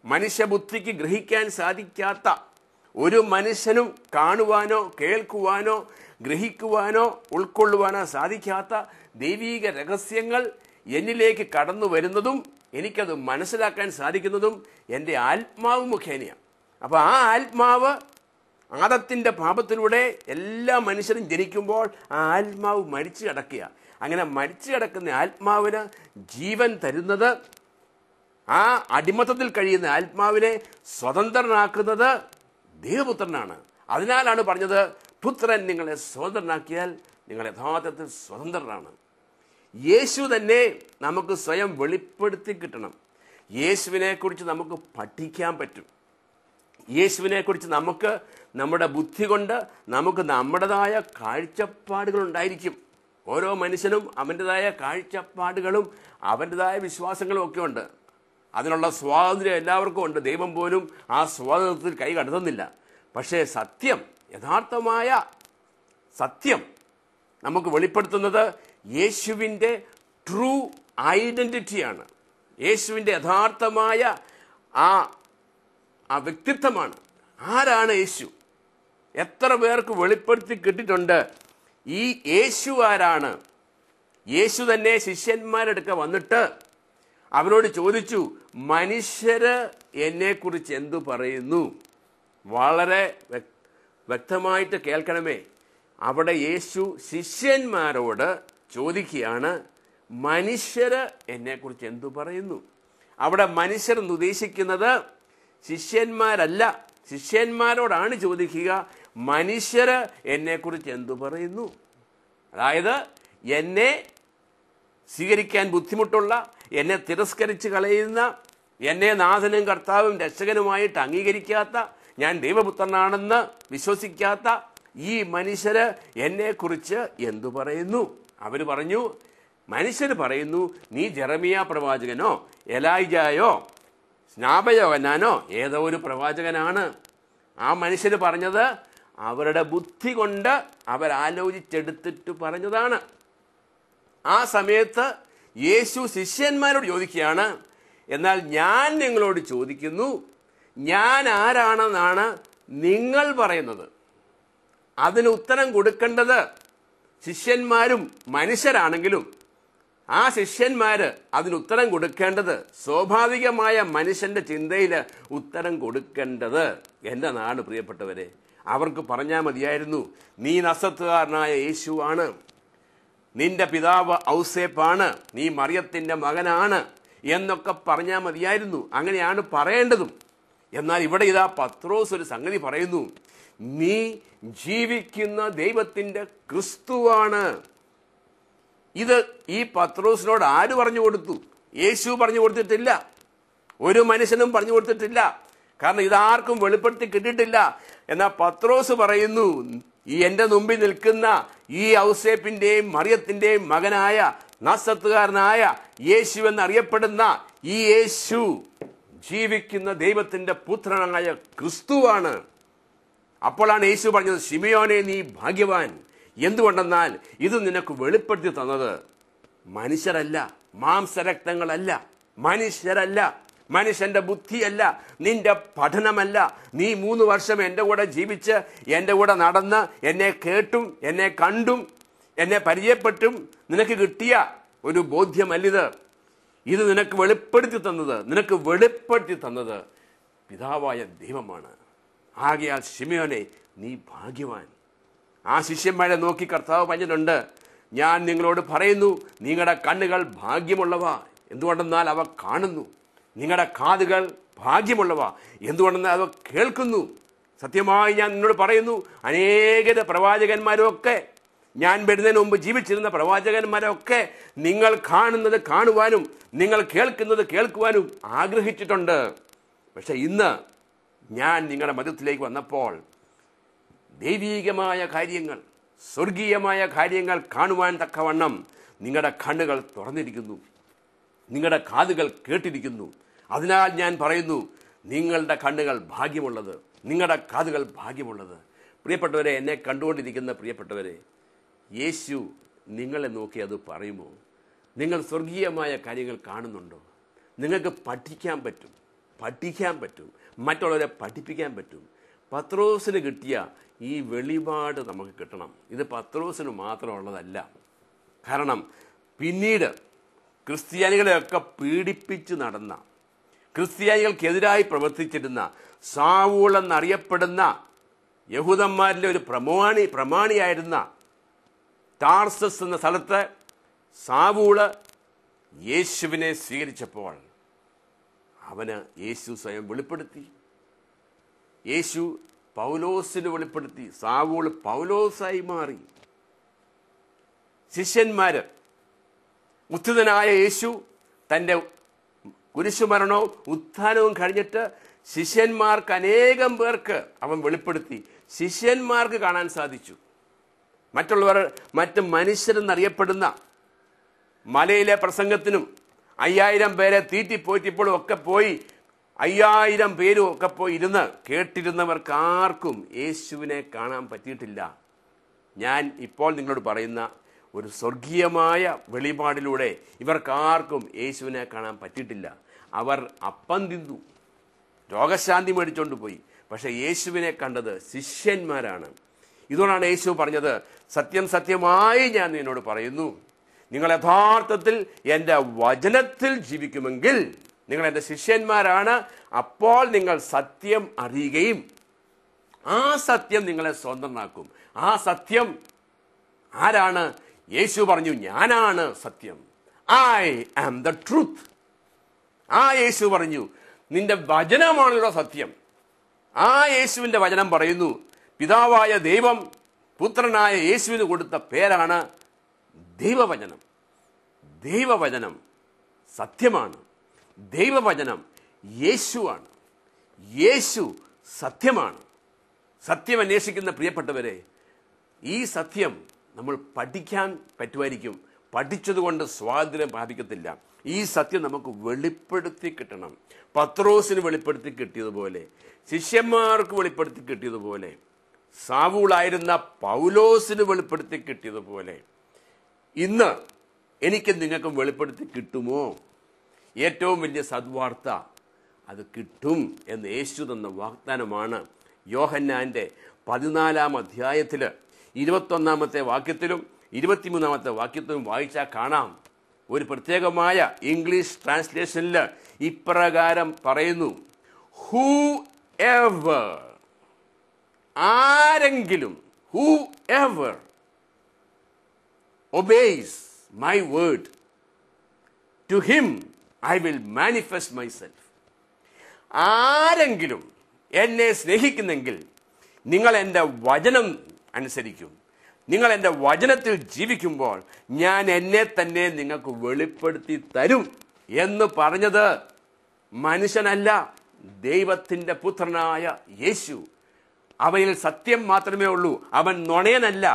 മനുഷ്യബുദ്ധിക്ക് ഗ്രഹിക്കാൻ സാധിക്കാത്ത, ഒരു മനുഷ്യനും കാണുവാനോ കേൾക്കുവാനോ ഗ്രഹിക്കുവാനോ ഉൾക്കൊള്ളുവാനോ സാധിക്കാത്ത ദൈവീക രഹസ്യങ്ങൾ എന്നിലേക്ക് കടന്നു വരുന്നതും എനിക്കത് മനസ്സിലാക്കാൻ സാധിക്കുന്നതും എൻ്റെ ആത്മാവ് മുഖേനയാണ്. അപ്പോൾ ആ ആത്മാവ് ആദത്തിൻ്റെ പാപത്തിലൂടെ എല്ലാ മനുഷ്യരും ജനിക്കുമ്പോൾ ആ ആത്മാവ് മരിച്ചു കിടക്കുക. അങ്ങനെ മരിച്ചു കിടക്കുന്ന ആത്മാവിന് ജീവൻ തരുന്നത്, ആ അടിമത്തത്തിൽ കഴിയുന്ന ആത്മാവിനെ സ്വതന്ത്രനാക്കുന്നത് ദൈവപുത്രനാണ്. അതിനാലാണ് പറഞ്ഞത്, പുത്രൻ നിങ്ങളെ സ്വതന്ത്രനാക്കിയാൽ നിങ്ങൾ യഥാർത്ഥത്തിൽ സ്വതന്ത്രനാണ്. യേശു തന്നെ നമുക്ക് സ്വയം വെളിപ്പെടുത്തി കിട്ടണം. യേശുവിനെക്കുറിച്ച് നമുക്ക് പഠിക്കാൻ പറ്റും. യേശുവിനെക്കുറിച്ച് നമുക്ക് നമ്മുടെ ബുദ്ധി കൊണ്ട് നമുക്ക് നമ്മുടേതായ കാഴ്ചപ്പാടുകൾ ഉണ്ടായിരിക്കും. ഓരോ മനുഷ്യനും അവൻ്റെതായ കാഴ്ചപ്പാടുകളും അവൻ്റെതായ വിശ്വാസങ്ങളും ഒക്കെ ഉണ്ട്. അതിനുള്ള സ്വാതന്ത്ര്യം എല്ലാവർക്കും ഉണ്ട്. ദൈവം പോലും ആ സ്വാതന്ത്ര്യത്തിൽ കൈ കടത്തുന്നില്ല. പക്ഷേ സത്യം, യഥാർത്ഥമായ സത്യം നമുക്ക് വെളിപ്പെടുത്തുന്നത് യേശുവിൻ്റെ ട്രൂ ഐഡൻറ്റിറ്റിയാണ്. യേശുവിൻ്റെ യഥാർത്ഥമായ ആ വ്യക്തിത്വമാണ്. ആരാണ് യേശു? എത്ര പേർക്ക് വെളിപ്പെടുത്തി കിട്ടിയിട്ടുണ്ട് ഈ യേശു ആരാണ്? യേശു തന്നെ ശിഷ്യന്മാരെടുക്ക വന്നിട്ട് അവരോട് ചോദിച്ചു, മനുഷ്യര് എന്നെക്കുറിച്ച് എന്തു പറയുന്നു? വളരെ വ്യക്തമായിട്ട് കേൾക്കണമേ. അവിടെ യേശു ശിഷ്യന്മാരോട് ചോദിക്കുകയാണ്, മനുഷ്യര് എന്നെക്കുറിച്ച് എന്തു പറയുന്നു? അവിടെ മനുഷ്യർ എന്ന് ഉദ്ദേശിക്കുന്നത് ശിഷ്യന്മാരല്ല. ശിഷ്യന്മാരോടാണ് ചോദിക്കുക, മനുഷ്യര് എന്നെക്കുറിച്ച് എന്തു പറയുന്നു? അതായത് എന്നെ സ്വീകരിക്കാൻ ബുദ്ധിമുട്ടുള്ള, എന്നെ തിരസ്കരിച്ച് കളയുന്ന, എന്നെ നാഥനും കർത്താവും രക്ഷകനുമായിട്ട് അംഗീകരിക്കാത്ത, ഞാൻ ദൈവപുത്രനാണെന്ന് വിശ്വസിക്കാത്ത ഈ മനുഷ്യര് എന്നെക്കുറിച്ച് എന്തു പറയുന്നു? അവർ പറഞ്ഞു, മനുഷ്യർ പറയുന്നു, നീ ജെറമിയ പ്രവാചകനോ എലൈജായോ സ്നാപയോഹന്നാനോ ഏതോ ഒരു പ്രവാചകനാണ്. ആ മനുഷ്യർ പറഞ്ഞത് അവരുടെ ബുദ്ധി കൊണ്ട് അവരാലോചിച്ചെടുത്തിട്ട് പറഞ്ഞതാണ്. ആ സമയത്ത് യേശു ശിഷ്യന്മാരോട് ചോദിക്കുകയാണ്, എന്നാൽ ഞാൻ നിങ്ങളോട് ചോദിക്കുന്നു, ഞാൻ ആരാണെന്നാണ് നിങ്ങൾ പറയുന്നത്? അതിന് ഉത്തരം കൊടുക്കേണ്ടത് ശിഷ്യന്മാരും മനുഷ്യരാണെങ്കിലും ആ ശിഷ്യന്മാര് അതിനുത്തരം കൊടുക്കേണ്ടത്, സ്വാഭാവികമായ മനുഷ്യന്റെ ചിന്തയിൽ ഉത്തരം കൊടുക്കേണ്ടത് എൻ്റെ നാട് പ്രിയപ്പെട്ടവരെ, അവർക്ക് പറഞ്ഞാൽ മതിയായിരുന്നു, നീ നസറത്തുകാരനായ യേശുവാണ്, നിന്റെ പിതാവ് ഔസേപ്പാണ്, നീ മറിയത്തിൻ്റെ മകനാണ് എന്നൊക്കെ പറഞ്ഞാൽ മതിയായിരുന്നു. അങ്ങനെയാണ് പറയേണ്ടതും. എന്നാൽ ഇവിടെ ഇതാ പത്രോസ് ഒരു സംഗതി പറയുന്നു, നീ ജീവിക്കുന്ന ദൈവത്തിൻ്റെ ക്രിസ്തുവാണ്. ഇത് ഈ പത്രോസിനോട് ആര് പറഞ്ഞു കൊടുത്തു? യേശു പറഞ്ഞു കൊടുത്തിട്ടില്ല, ഒരു മനുഷ്യനും പറഞ്ഞു കൊടുത്തിട്ടില്ല. കാരണം ഇതാർക്കും വെളിപ്പെടുത്തി കിട്ടിയിട്ടില്ല. എന്നാൽ പത്രോസ് പറയുന്നു, ഈ എൻ്റെ മുമ്പിൽ നിൽക്കുന്ന ഈ ഔസേപ്പിൻ്റെയും മറിയത്തിൻ്റെയും മകനായ നസറത്തുകാരനായ യേശു എന്നറിയപ്പെടുന്ന ഈ യേശു ജീവിക്കുന്ന ദൈവത്തിൻ്റെ പുത്രനായ ക്രിസ്തുവാണ്. അപ്പോഴാണ് യേശു പറഞ്ഞത്, ശിമയോനെ നീ ഭാഗ്യവാൻ. എന്തുകൊണ്ടെന്നാൽ ഇത് നിനക്ക് വെളിപ്പെടുത്തി തന്നത് മനുഷ്യരല്ല, മാംസരക്തങ്ങളല്ല, മനുഷ്യരല്ല, മനുഷ്യന്റെ ബുദ്ധിയല്ല, നിന്റെ പഠനമല്ല. നീ 3 വർഷം എൻ്റെ കൂടെ ജീവിച്ച് എൻ്റെ കൂടെ നടന്ന് എന്നെ കേട്ടും എന്നെ കണ്ടും എന്നെ പരിചയപ്പെട്ടും നിനക്ക് കിട്ടിയ ഒരു ബോധ്യമല്ലിത്. ഇത് നിനക്ക് വെളിപ്പെടുത്തി തന്നത് പിതാവായ ദൈവമാണ്. ആകയാൽ ശിമയോനെ നീ ഭാഗ്യവാൻ. ആ ശിഷ്യന്മാരെ നോക്കി കർത്താവ് പറഞ്ഞിട്ടുണ്ട്, ഞാൻ നിങ്ങളോട് പറയുന്നു, നിങ്ങളുടെ കണ്ണുകൾ ഭാഗ്യമുള്ളവ, എന്തുകൊണ്ടെന്നാൽ അവ കാണുന്നു. നിങ്ങളുടെ കാതുകൾ ഭാഗ്യമുള്ളവ, എന്തുകൊണ്ടെന്നാൽ അവ കേൾക്കുന്നു. സത്യമായി ഞാൻ നിന്നോട് പറയുന്നു, അനേക പ്രവാചകന്മാരൊക്കെ, ഞാൻ വരുന്നതിന് മുമ്പ് ജീവിച്ചിരുന്ന പ്രവാചകന്മാരൊക്കെ നിങ്ങൾ കാണുന്നത് കാണുവാനും നിങ്ങൾ കേൾക്കുന്നത് കേൾക്കുവാനും ആഗ്രഹിച്ചിട്ടുണ്ട്. പക്ഷെ ഇന്ന് ഞാൻ നിങ്ങളുടെ മധ്യത്തിലേക്ക് വന്നപ്പോൾ ദൈവീകമായ കാര്യങ്ങൾ, സ്വർഗീയമായ കാര്യങ്ങൾ കാണുവാൻ തക്കവണ്ണം നിങ്ങളുടെ കണ്ണുകൾ തുറന്നിരിക്കുന്നു, നിങ്ങളുടെ കാതുകൾ കേട്ടിരിക്കുന്നു. അതിനാൽ ഞാൻ പറയുന്നു, നിങ്ങളുടെ കണ്ണുകൾ ഭാഗ്യമുള്ളത്, നിങ്ങളുടെ കാതുകൾ ഭാഗ്യമുള്ളത്. പ്രിയപ്പെട്ടവരെ, എന്നെ കണ്ടുകൊണ്ടിരിക്കുന്ന പ്രിയപ്പെട്ടവരെ, യേശു നിങ്ങളെ നോക്കി അത് പറയുമോ? നിങ്ങൾ സ്വർഗീയമായ കാര്യങ്ങൾ കാണുന്നുണ്ടോ? നിങ്ങൾക്ക് പഠിക്കാൻ പറ്റും, പഠിക്കാൻ പറ്റും, മറ്റുള്ളവരെ പഠിപ്പിക്കാൻ പറ്റും. പത്രോസിന് കിട്ടിയ ഈ വെളിപാട് നമുക്ക് കിട്ടണം. ഇത് പത്രോസിന് മാത്രമുള്ളതല്ല. കാരണം പിന്നീട് ക്രിസ്ത്യാനികളെയൊക്കെ പീഡിപ്പിച്ച് നടന്ന, ക്രിസ്ത്യാനികൾക്കെതിരായി പ്രവർത്തിച്ചിരുന്ന സാവൂൾ എന്നറിയപ്പെടുന്ന യഹൂദന്മാരിലെ ഒരു പ്രമാണിയായിരുന്ന ടാർസസ് എന്ന സ്ഥലത്ത് സാവൂള് യേശുവിനെ സ്വീകരിച്ചപ്പോൾ അവന് യേശു സ്വയം വെളിപ്പെടുത്തി. യേശു പൗലോസിന് വെളിപ്പെടുത്തി. സാവൂൾ പൗലോസായി മാറി. ശിഷ്യന്മാര്, ഉത്ഥിതനായ യേശു തൻ്റെ കുരിശുമരണവും ഉത്ഥാനവും കഴിഞ്ഞിട്ട് ശിഷ്യന്മാർക്ക്, അനേകം പേർക്ക് അവൻ വെളിപ്പെടുത്തി. ശിഷ്യന്മാർക്ക് കാണാൻ സാധിച്ചു. മറ്റുള്ളവർ, മറ്റ് മനുഷ്യരെന്നറിയപ്പെടുന്ന മലയിലെ പ്രസംഗത്തിനും 5000 പേരെ തീറ്റിപ്പോറ്റിപ്പോഴും ഒക്കെ പോയി 5000 പേരും ഒക്കെ പോയി ഇരുന്ന് കേട്ടിരുന്നവർക്ക് ആർക്കും യേശുവിനെ കാണാൻ പറ്റിയിട്ടില്ല. ഞാൻ ഇപ്പോൾ നിങ്ങളോട് പറയുന്ന ഒരു സ്വർഗീയമായ വെളിപാടിലൂടെ ഇവർക്കാർക്കും യേശുവിനെ കാണാൻ പറ്റിയിട്ടില്ല. അവർ അപ്പം തിന്നു, രോഗശാന്തി മേടിച്ചുകൊണ്ട് പോയി. പക്ഷെ യേശുവിനെ കണ്ടത് ശിഷ്യന്മാരാണ്. ഇതുകൊണ്ടാണ് യേശു പറഞ്ഞത്, സത്യം സത്യമായി ഞാൻ നിന്നോട് പറയുന്നു, നിങ്ങൾ യഥാർത്ഥത്തിൽ എൻ്റെ വചനത്തിൽ ജീവിക്കുമെങ്കിൽ നിങ്ങൾ എൻ്റെ ശിഷ്യന്മാരാണ്. അപ്പോൾ നിങ്ങൾ സത്യം അറിയുകയും ആ സത്യം നിങ്ങളെ സ്വന്തമാക്കും. ആ സത്യം ആരാണ്? യേശു പറഞ്ഞു, ഞാനാണ് സത്യം. I am the truth. ആ യേശു പറഞ്ഞു, നിന്റെ വചനമാണല്ലോ സത്യം. ആ യേശുവിൻ്റെ വചനം പറയുന്നു, പിതാവായ ദൈവം പുത്രനായ യേശുവിന് കൊടുത്ത പേരാണ് ദൈവവചനം. ദൈവവചനം സത്യമാണ്. ദൈവവചനം യേശുവാണ്. യേശു സത്യമാണ്. സത്യം അന്വേഷിക്കുന്ന പ്രിയപ്പെട്ടവരെ, ഈ സത്യം നമ്മൾ പഠിക്കാൻ പറ്റുമായിരിക്കും. പഠിച്ചതുകൊണ്ട് സ്വാതന്ത്ര്യം പ്രാപിക്കത്തില്ല. ഈ സത്യം നമുക്ക് വെളിപ്പെടുത്തി കിട്ടണം. പത്രോസിന് വെളിപ്പെടുത്തി കിട്ടിയതുപോലെ, ശിഷ്യന്മാർക്ക് വെളിപ്പെടുത്തി കിട്ടിയതുപോലെ, സാവൂളായിരുന്ന പൗലോസിന് വെളിപ്പെടുത്തി കിട്ടിയതുപോലെ ഇന്ന് എനിക്ക് നിങ്ങൾക്കും വെളിപ്പെടുത്തി കിട്ടുമോ? ഏറ്റവും വലിയ സദ്വാർത്ത അത് കിട്ടും എന്ന് യേശു തന്ന വാഗ്ദാനമാണ്. യോഹന്നാൻ്റെ 14-ാം അധ്യായത്തിൽ 21-ാമത്തെ വാക്യത്തിലും 23-ാമത്തെ വാക്യത്തിലും വായിച്ചാൽ കാണാം. ഒരു പ്രത്യേകമായ ഇംഗ്ലീഷ് ട്രാൻസ്ലേഷനിൽ ഇപ്രകാരം പറയുന്നു, ഹൂ എവർ, ആരെങ്കിലും, who ever obeys my word, to him I will manifest myself. ആരെങ്കിലും എന്നെ സ്നേഹിക്കുന്നെങ്കിൽ നിങ്ങൾ എൻ്റെ വചനം അനുസരിക്കും. നിങ്ങൾ എൻ്റെ വചനത്തിൽ ജീവിക്കുമ്പോൾ ഞാൻ എന്നെ തന്നെ നിങ്ങൾക്ക് വെളിപ്പെടുത്തി തരും എന്ന് പറഞ്ഞത് മനുഷ്യനല്ല, ദൈവത്തിൻ്റെ പുത്രനായ യേശു. അവനിൽ സത്യം മാത്രമേ ഉള്ളൂ. അവൻ നുണയനല്ല.